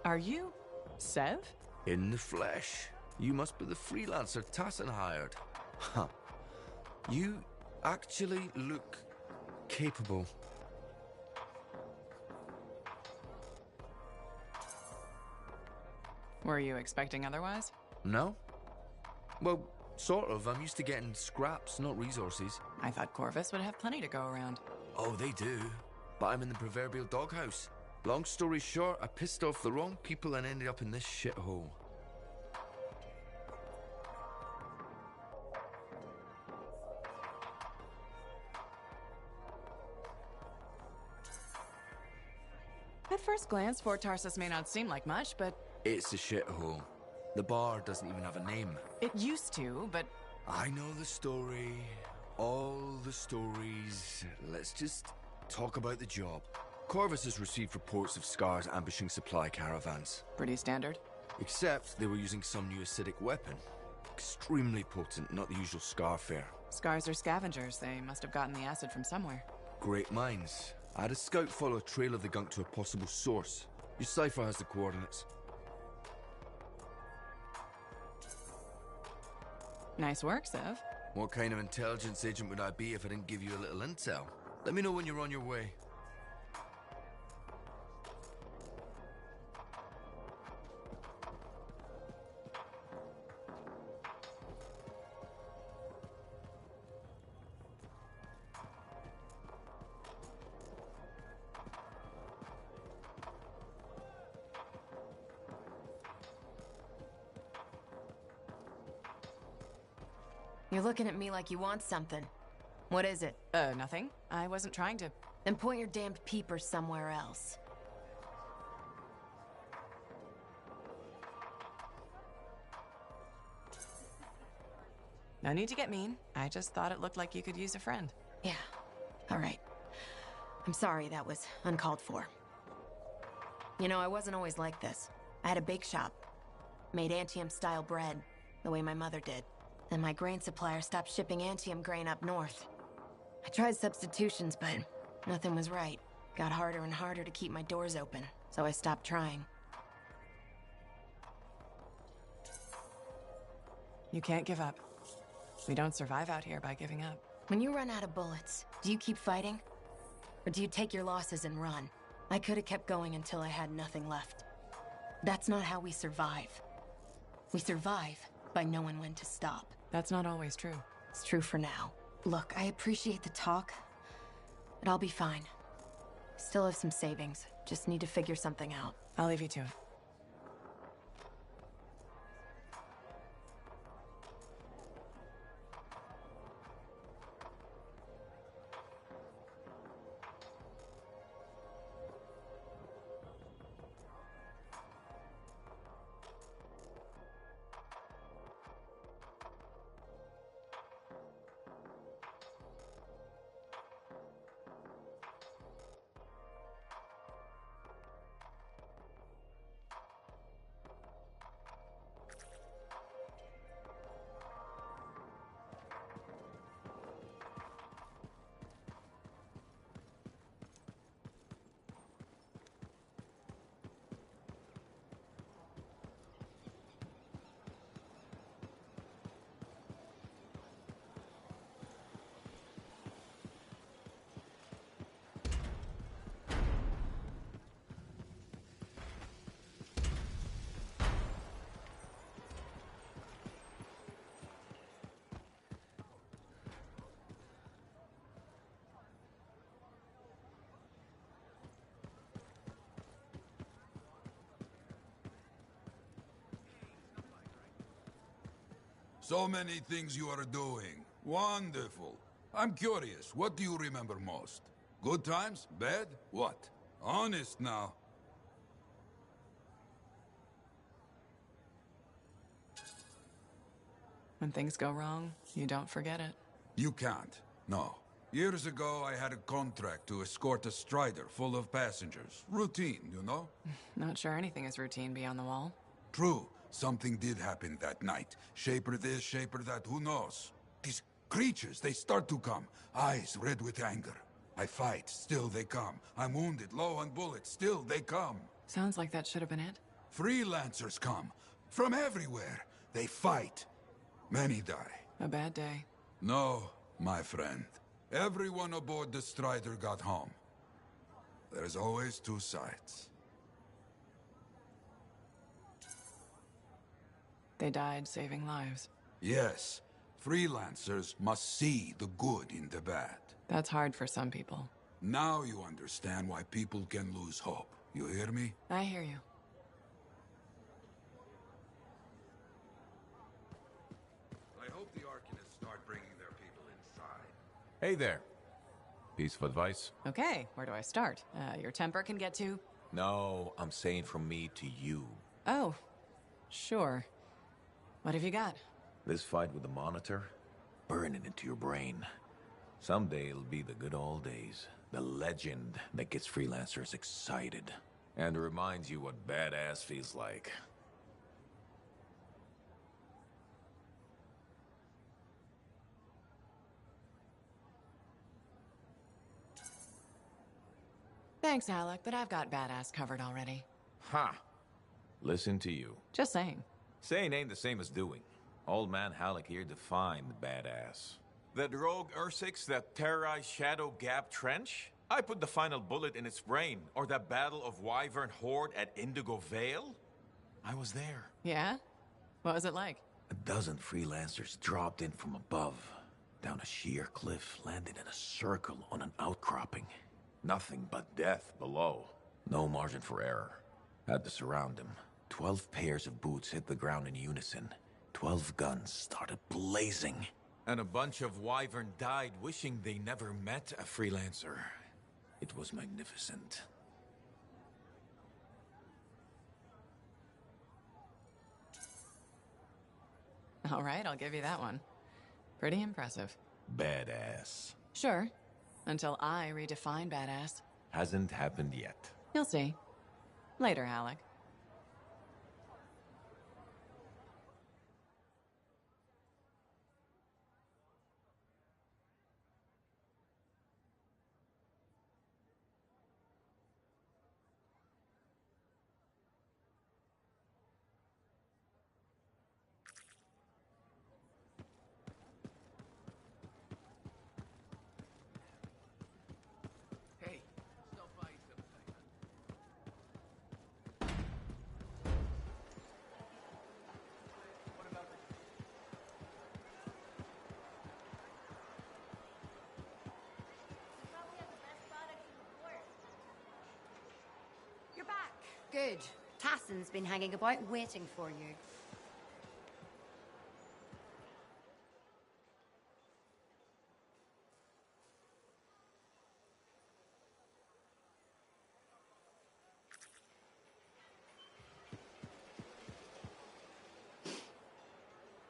Are you Sev? In the flesh. You must be the freelancer Tassin hired. Huh. You actually look capable. Were you expecting otherwise? No? Well, sort of. I'm used to getting scraps, not resources. I thought Corvus would have plenty to go around. Oh, they do. But I'm in the proverbial doghouse. Long story short, I pissed off the wrong people and ended up in this shithole. At first glance, Fort Tarsus may not seem like much, but... It's a shithole. The bar doesn't even have a name. It used to, but... I know the story. All the stories. Let's just talk about the job. Corvus has received reports of Scars ambushing supply caravans. Pretty standard. Except they were using some new acidic weapon. Extremely potent, not the usual Scar fare. Scars are scavengers. They must have gotten the acid from somewhere. Great minds. I had a scout follow a trail of the gunk to a possible source. Your cipher has the coordinates. Nice work, Sev. What kind of intelligence agent would I be if I didn't give you a little intel? Let me know when you're on your way. You're looking at me like you want something. What is it? Nothing. I wasn't trying to... Then point your damned peepers somewhere else. No need to get mean. I just thought it looked like you could use a friend. Yeah. All right. I'm sorry that was uncalled for. You know, I wasn't always like this. I had a bake shop. Made Antium-style bread, the way my mother did. Then my grain supplier stopped shipping Antium grain up north. I tried substitutions, but nothing was right. Got harder and harder to keep my doors open, so I stopped trying. You can't give up. We don't survive out here by giving up. When you run out of bullets, do you keep fighting? Or do you take your losses and run? I could have kept going until I had nothing left. That's not how we survive. We survive by knowing when to stop. That's not always true. It's true for now. Look, I appreciate the talk, but I'll be fine. Still have some savings. Just need to figure something out. I'll leave you to it. So many things you are doing. Wonderful. I'm curious, what do you remember most? Good times? Bad? What? Honest now. When things go wrong, you don't forget it. You can't. No. Years ago, I had a contract to escort a Strider full of passengers. Routine, you know? Not sure anything is routine beyond the wall. True. Something did happen that night. Shaper this, shaper that, who knows? These creatures, they start to come. Eyes red with anger. I fight, still they come. I'm wounded, low on bullets, still they come. Sounds like that should have been it. Freelancers come. From everywhere. They fight. Many die. A bad day. No, my friend. Everyone aboard the Strider got home. There's always two sides. They died saving lives. Yes. Freelancers must see the good in the bad. That's hard for some people. Now you understand why people can lose hope. You hear me? I hear you. I hope the Arcanists start bringing their people inside. Hey there. Piece of advice? Okay, where do I start? Your temper can get to... No, I'm saying from me to you. Oh, sure. What have you got? This fight with the Monitor, burn it into your brain. Someday it'll be the good old days. The legend that gets freelancers excited. And reminds you what badass feels like. Thanks, Alec, but I've got badass covered already. Ha! Listen to you. Just saying. Saying ain't the same as doing. Old man Halleck here defined the badass. That rogue Ursix that terrorized Shadow Gap Trench? I put the final bullet in its brain. Or that battle of Wyvern Horde at Indigo Vale? I was there. Yeah? What was it like? A dozen freelancers dropped in from above. Down a sheer cliff, landed in a circle on an outcropping. Nothing but death below. No margin for error. Had to surround him. 12 pairs of boots hit the ground in unison. 12 guns started blazing. And a bunch of Wyvern died wishing they never met a freelancer. It was magnificent. All right, I'll give you that one. Pretty impressive. Badass. Sure. Until I redefine badass. Hasn't happened yet. You'll see. Later, Alec. Hey, stop by sometime. What about the... You're back. Good. Tassin's been hanging about waiting for you.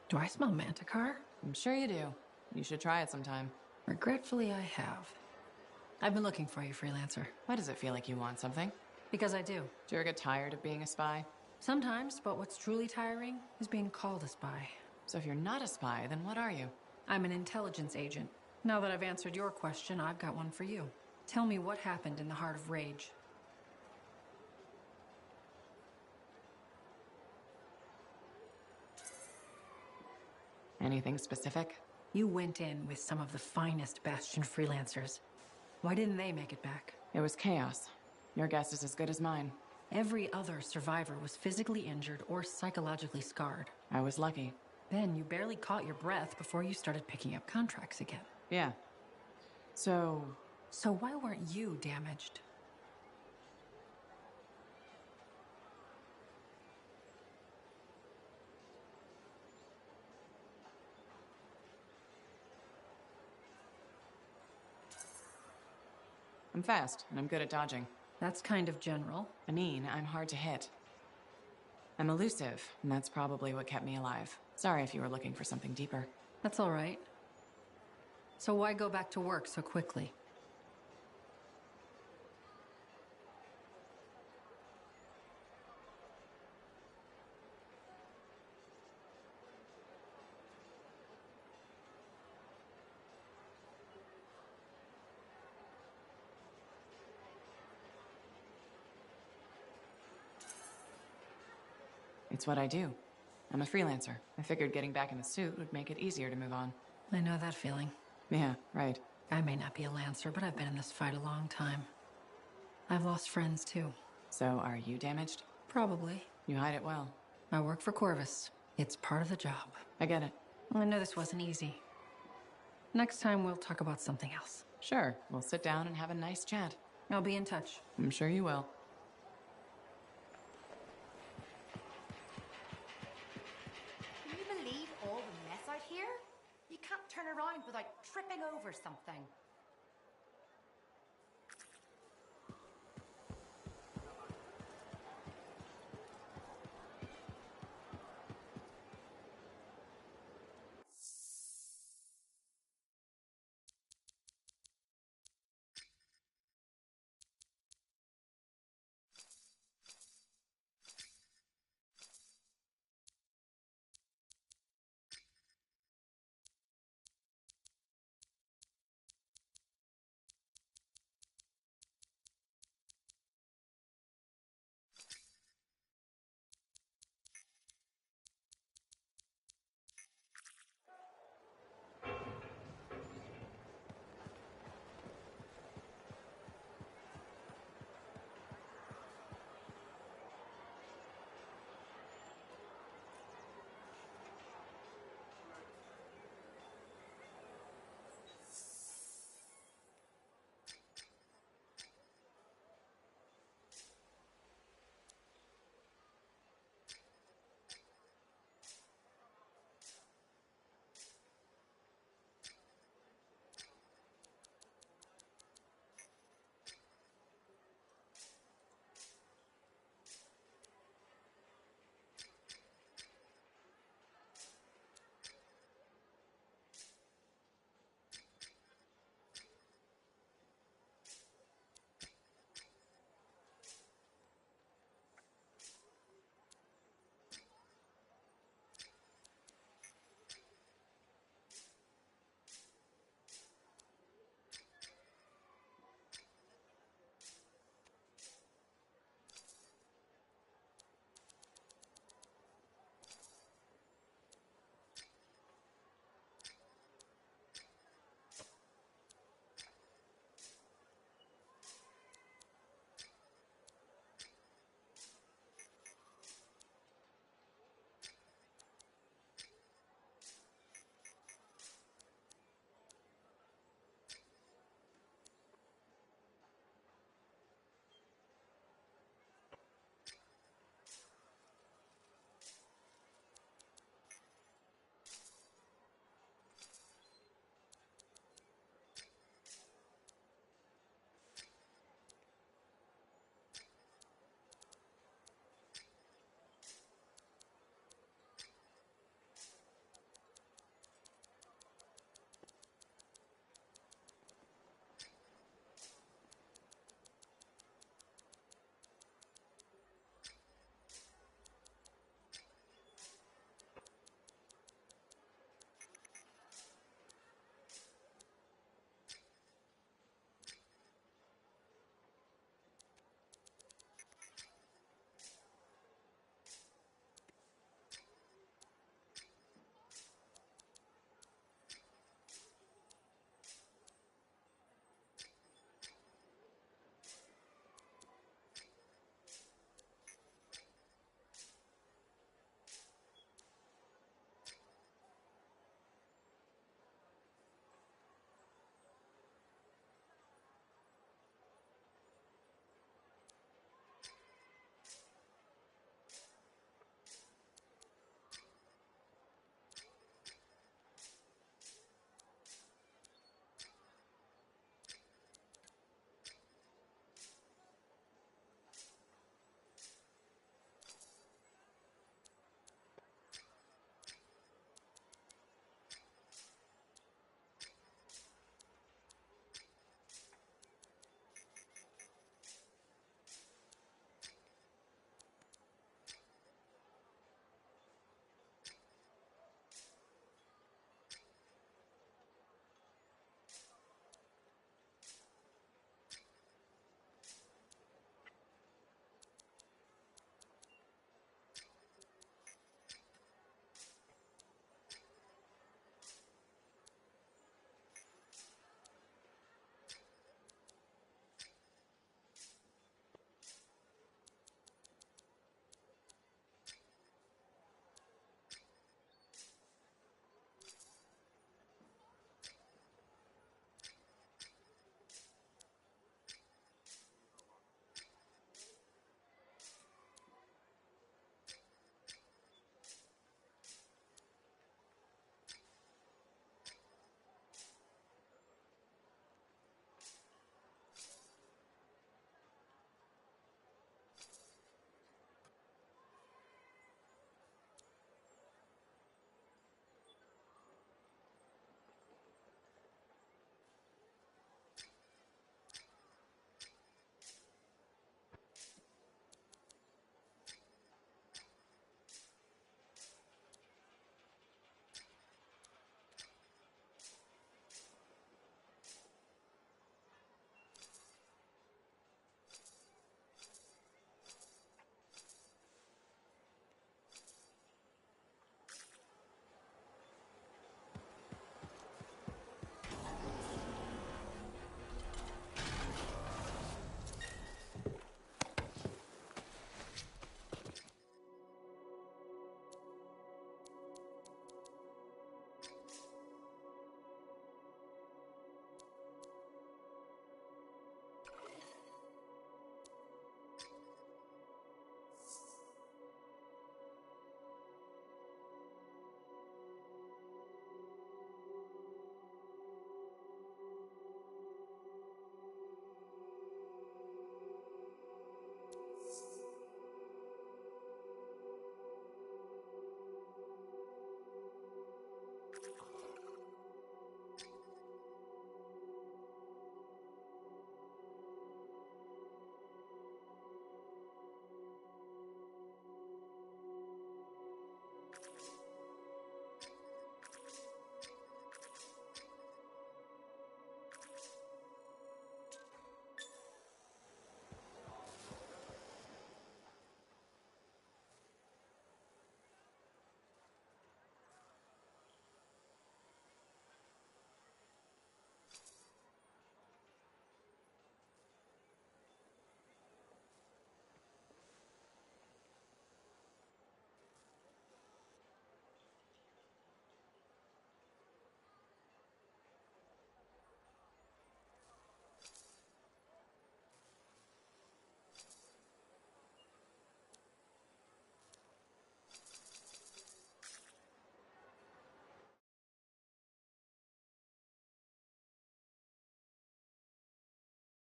Do I smell Manticar? I'm sure you do. You should try it sometime. Regretfully, I have. I've been looking for you, freelancer. Why does it feel like you want something? Because I do. Do you ever get tired of being a spy? Sometimes, but what's truly tiring is being called a spy. So if you're not a spy, then what are you? I'm an intelligence agent. Now that I've answered your question, I've got one for you. Tell me what happened in the Heart of Rage. Anything specific? You went in with some of the finest Bastion freelancers. Why didn't they make it back? It was chaos. Your guess is as good as mine. Every other survivor was physically injured or psychologically scarred. I was lucky. Then you barely caught your breath before you started picking up contracts again. Yeah. So why weren't you damaged? I'm fast, and I'm good at dodging. That's kind of general. I mean, I'm hard to hit. I'm elusive, and that's probably what kept me alive. Sorry if you were looking for something deeper. That's all right. So why go back to work so quickly? It's what I do. I'm a freelancer. I figured getting back in the suit would make it easier to move on. I know that feeling. Yeah, right. I may not be a Lancer, but I've been in this fight a long time. I've lost friends, too. So, are you damaged? Probably. You hide it well. I work for Corvus. It's part of the job. I get it. I know this wasn't easy. Next time, we'll talk about something else. Sure, we'll sit down and have a nice chat. I'll be in touch. I'm sure you will. Can you believe all the mess out here? You can't turn around without tripping over something.